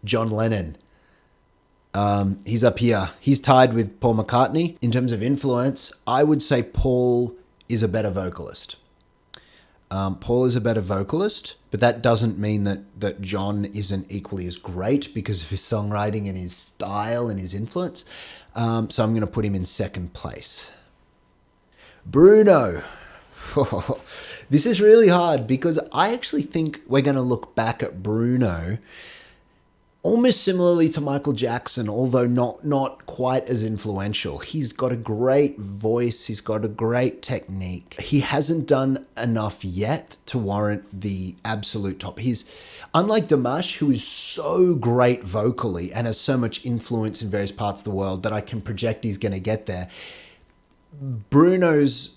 John Lennon. He's up here. He's tied with Paul McCartney. In terms of influence, I would say Paul is a better vocalist. Paul is a better vocalist, but that doesn't mean that John isn't equally as great because of his songwriting and his style and his influence. So I'm going to put him in second place. Bruno. This is really hard because I actually think we're going to look back at Bruno almost similarly to Michael Jackson, although not quite as influential. He's got a great voice. He's got a great technique. He hasn't done enough yet to warrant the absolute top. He's unlike Dimash, who is so great vocally and has so much influence in various parts of the world that I can project he's going to get there. Bruno's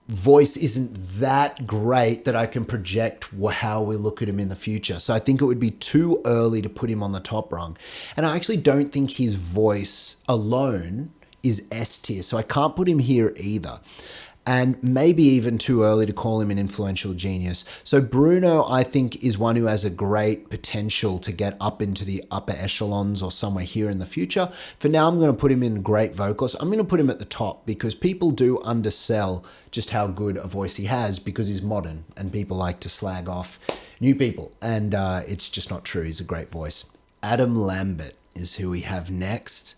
voice isn't that great that I can project how we look at him in the future. So I think it would be too early to put him on the top rung. And I actually don't think his voice alone is S tier. So I can't put him here either. And maybe even too early to call him an influential genius. So Bruno, I think, is one who has a great potential to get up into the upper echelons or somewhere here in the future. For now, I'm going to put him in great vocals. I'm going to put him at the top because people do undersell just how good a voice he has because he's modern and people like to slag off new people. And it's just not true. He's a great voice. Adam Lambert is who we have next.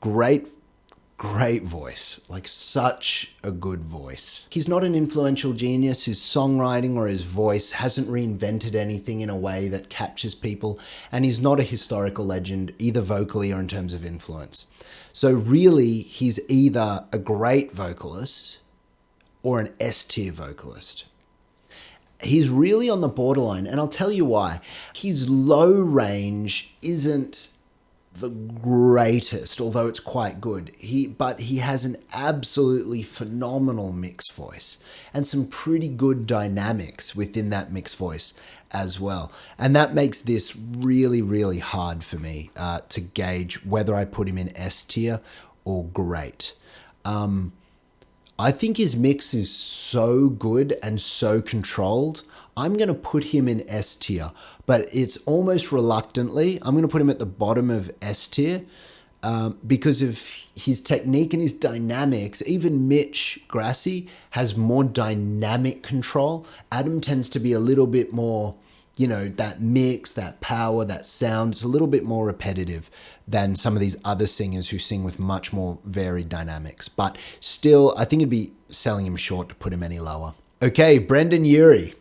Great voice, like such a good voice. He's not an influential genius whose songwriting or his voice hasn't reinvented anything in a way that captures people, and he's not a historical legend either vocally or in terms of influence. So really, he's either a great vocalist or an S-tier vocalist. He's really on the borderline, and I'll tell you why. His low range isn't the greatest, although it's quite good. But he has an absolutely phenomenal mixed voice and some pretty good dynamics within that mixed voice as well. And that makes this really, really hard for me to gauge whether I put him in S tier or great. I think his mix is so good and so controlled. I'm going to put him in S tier, but it's almost reluctantly. I'm going to put him at the bottom of S tier because of his technique and his dynamics. Even Mitch Grassi has more dynamic control. Adam tends to be a little bit more, that mix, that power, that sound. It's a little bit more repetitive than some of these other singers who sing with much more varied dynamics. But still, I think it'd be selling him short to put him any lower. Okay, Brendon Urie.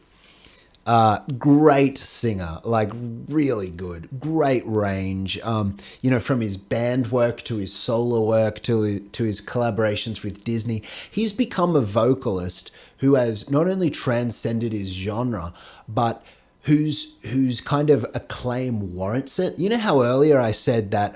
Great singer, like really good, great range, from his band work to his solo work to his collaborations with Disney. He's become a vocalist who has not only transcended his genre, but whose kind of acclaim warrants it. You know how earlier I said that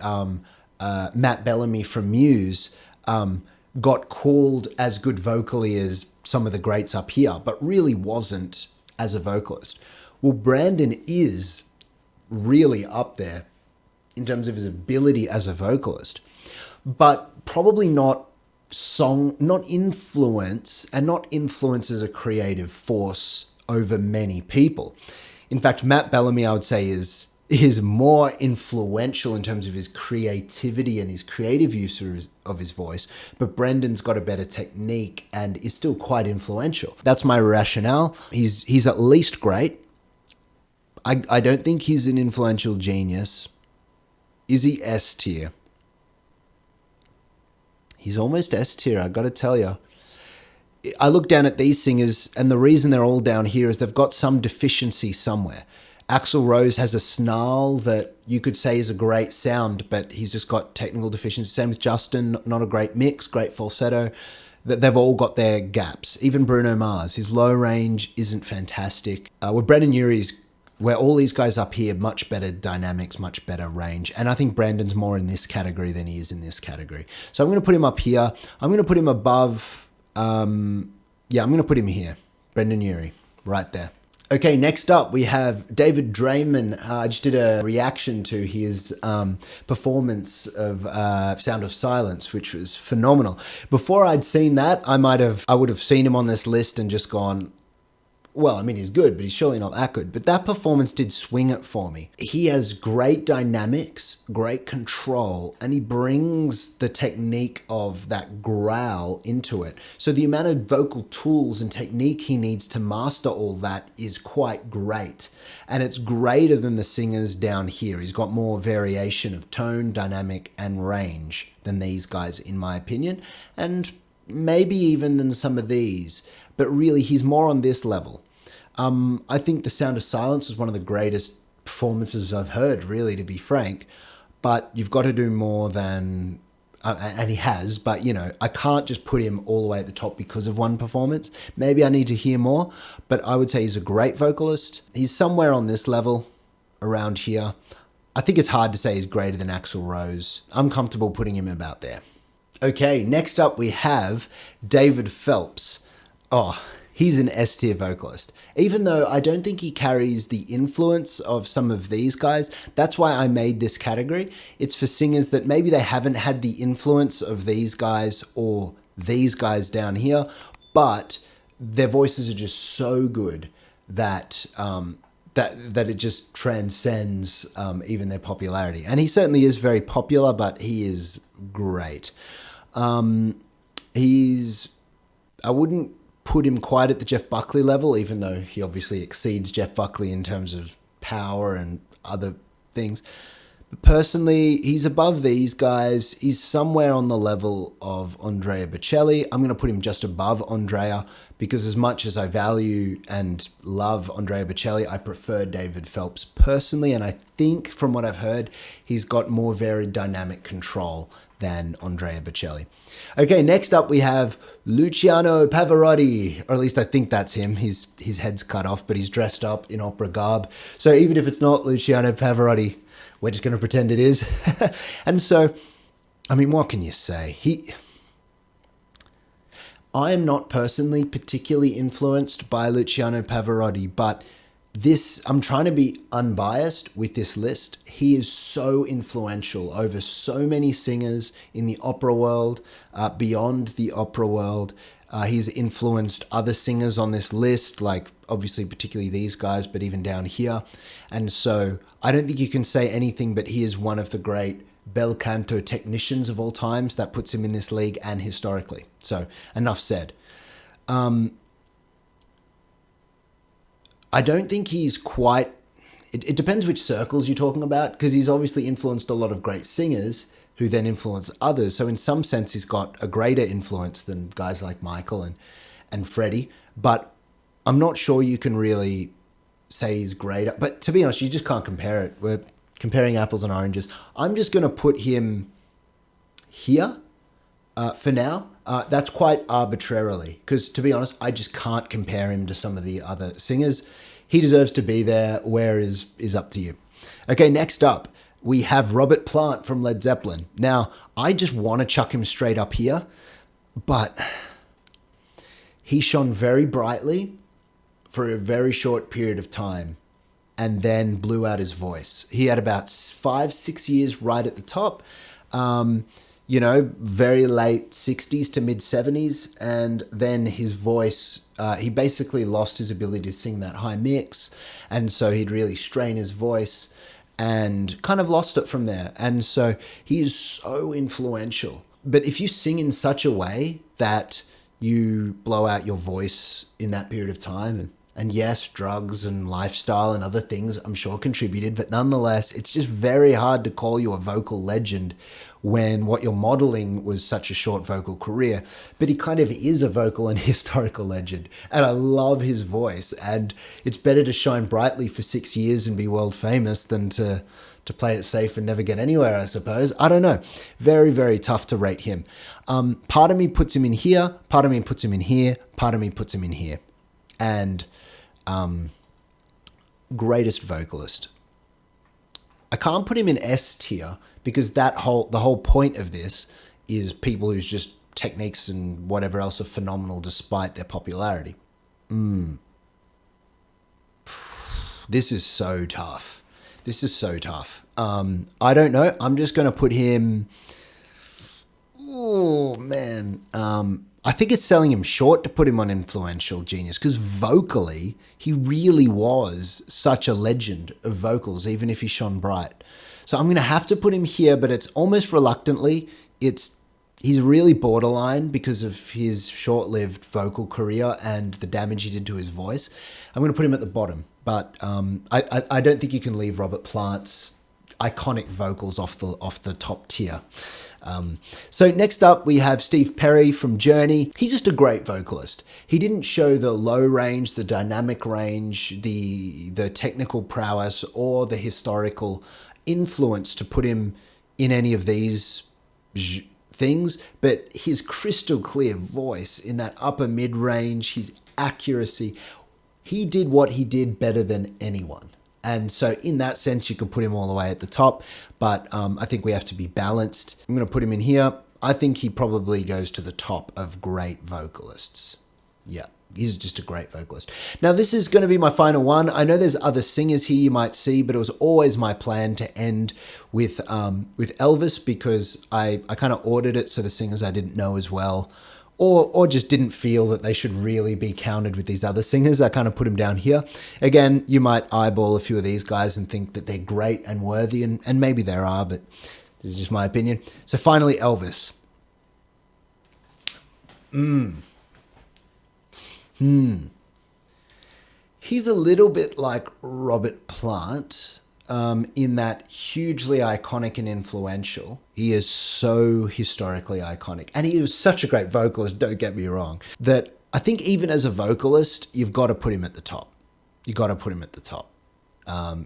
Matt Bellamy from Muse got called as good vocally as some of the greats up here, but really wasn't as a vocalist. Well, Brendon is really up there in terms of his ability as a vocalist, but probably not influence, and not influence as a creative force over many people. In fact, Matt Bellamy, I would say, is more influential in terms of his creativity and his creative use of his voice, but Brendon's got a better technique and is still quite influential. That's my rationale. He's at least great. I don't think he's an influential genius. Is he S tier? He's almost S tier, I gotta tell you. I look down at these singers, and the reason they're all down here is they've got some deficiency somewhere. Axl Rose has a snarl that you could say is a great sound, but he's just got technical deficiencies. Same with Justin, not a great mix, great falsetto. They've all got their gaps. Even Bruno Mars, his low range isn't fantastic. With Brendon Urie's, where all these guys up here, much better dynamics, much better range. And I think Brandon's more in this category than he is in this category. So I'm going to put him up here. I'm going to put him above, I'm going to put him here. Brendon Urie, right there. Okay, next up we have David Draiman. I just did a reaction to his performance of Sound of Silence, which was phenomenal. Before I'd seen that, I would have seen him on this list and just gone, well, I mean, he's good, but he's surely not that good. But that performance did swing it for me. He has great dynamics, great control, and he brings the technique of that growl into it. So the amount of vocal tools and technique he needs to master all that is quite great. And it's greater than the singers down here. He's got more variation of tone, dynamic, and range than these guys, in my opinion. And maybe even than some of these. But really, he's more on this level. I think The Sound of Silence is one of the greatest performances I've heard, really, to be frank. But you've got to do more than... and he has, but, you know, I can't just put him all the way at the top because of one performance. Maybe I need to hear more, but I would say he's a great vocalist. He's somewhere on this level, around here. I think it's hard to say he's greater than Axl Rose. I'm comfortable putting him about there. Okay, next up we have David Phelps. Oh, he's an S-tier vocalist. Even though I don't think he carries the influence of some of these guys, that's why I made this category. It's for singers that maybe they haven't had the influence of these guys or these guys down here, but their voices are just so good that that it just transcends even their popularity. And he certainly is very popular, but he is great. I wouldn't put him quite at the Jeff Buckley level, even though he obviously exceeds Jeff Buckley in terms of power and other things. But personally, he's above these guys. He's somewhere on the level of Andrea Bocelli. I'm going to put him just above Andrea because as much as I value and love Andrea Bocelli, I prefer David Phelps personally. And I think from what I've heard, he's got more varied dynamic control than Andrea Bocelli. Okay, next up we have Luciano Pavarotti, or at least I think that's him. His head's cut off, but he's dressed up in opera garb. So even if it's not Luciano Pavarotti, we're just going to pretend it is. And so, I mean, what can you say? I am not personally particularly influenced by Luciano Pavarotti, but I'm trying to be unbiased with this list. He is so influential over so many singers in the opera world, beyond the opera world. He's influenced other singers on this list, like obviously particularly these guys, but even down here. And so I don't think you can say anything, but he is one of the great bel canto technicians of all times. That puts him in this league and historically. So enough said. I don't think he's quite... It depends which circles you're talking about, because he's obviously influenced a lot of great singers who then influence others. So in some sense, he's got a greater influence than guys like Michael and Freddie. But I'm not sure you can really say he's greater. But to be honest, you just can't compare it. We're comparing apples and oranges. I'm just going to put him here for now. That's quite arbitrarily, because to be honest, I just can't compare him to some of the other singers. He deserves to be there. Where is up to you. Okay, next up, we have Robert Plant from Led Zeppelin. Now, I just want to chuck him straight up here, but he shone very brightly for a very short period of time and then blew out his voice. He had about 5-6 years right at the top. Very late 60s to mid 70s. And then his voice, he basically lost his ability to sing that high mix. And so he'd really strain his voice and kind of lost it from there. And so he is so influential. But if you sing in such a way that you blow out your voice in that period of time, and yes, drugs and lifestyle and other things I'm sure contributed, but nonetheless, it's just very hard to call you a vocal legend when what you're modeling was such a short vocal career. But he kind of is a vocal and historical legend. And I love his voice. And it's better to shine brightly for 6 years and be world famous than to play it safe and never get anywhere, I suppose. I don't know. Very, very tough to rate him. Part of me puts him in here. Part of me puts him in here. Part of me puts him in here. And greatest vocalist. I can't put him in S tier because the whole point of this is people whose just techniques and whatever else are phenomenal despite their popularity. This is so tough. I don't know. I'm just going to put him... Oh, man. I think it's selling him short to put him on Influential Genius, because vocally, he really was such a legend of vocals, even if he shone bright. So I'm going to have to put him here, but it's almost reluctantly. He's really borderline because of his short-lived vocal career and the damage he did to his voice. I'm going to put him at the bottom, but I don't think you can leave Robert Plant's iconic vocals off the top tier. So next up we have Steve Perry from Journey. He's just a great vocalist. He didn't show the low range, the dynamic range, the technical prowess, or the historical influence to put him in any of these things, but his crystal clear voice in that upper mid range, his accuracy, he did what he did better than anyone. And so in that sense, you could put him all the way at the top, but I think we have to be balanced. I'm going to put him in here. I think he probably goes to the top of great vocalists. Yeah, he's just a great vocalist. Now, this is going to be my final one. I know there's other singers here you might see, but it was always my plan to end with Elvis, because I kind of ordered it so the singers I didn't know as well, or just didn't feel that they should really be counted with these other singers. I kind of put them down here. Again, you might eyeball a few of these guys and think that they're great and worthy, and maybe there are, but this is just my opinion. So finally, Elvis. He's a little bit like Robert Plant, in that hugely iconic and influential. He is so historically iconic. And he was such a great vocalist, don't get me wrong, that I think even as a vocalist, you've got to put him at the top. You got to put him at the top,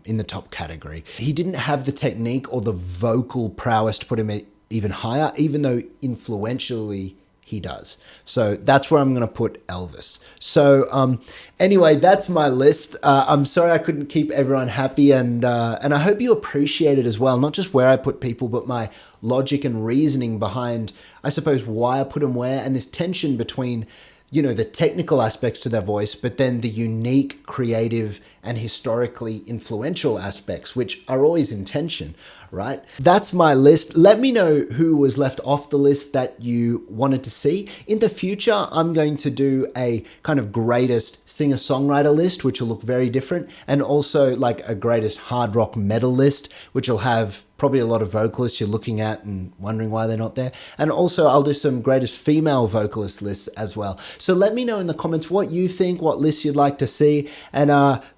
in the top category. He didn't have the technique or the vocal prowess to put him even higher, even though influentially he does. So that's where I'm going to put Elvis. So anyway, that's my list. I'm sorry I couldn't keep everyone happy, and I hope you appreciate it as well. Not just where I put people, but my logic and reasoning behind, I suppose, why I put them where, and this tension between, you know, the technical aspects to their voice, but then the unique, creative, and historically influential aspects, which are always in tension, right? That's my list. Let me know who was left off the list that you wanted to see. In the future, I'm going to do a kind of greatest singer-songwriter list, which will look very different, and also like a greatest hard rock metal list, which will have probably a lot of vocalists you're looking at and wondering why they're not there. And also I'll do some greatest female vocalist lists as well. So let me know in the comments what you think, what lists you'd like to see, and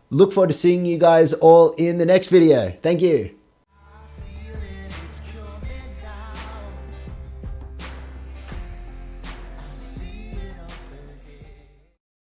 look forward to seeing you guys all in the next video. Thank you.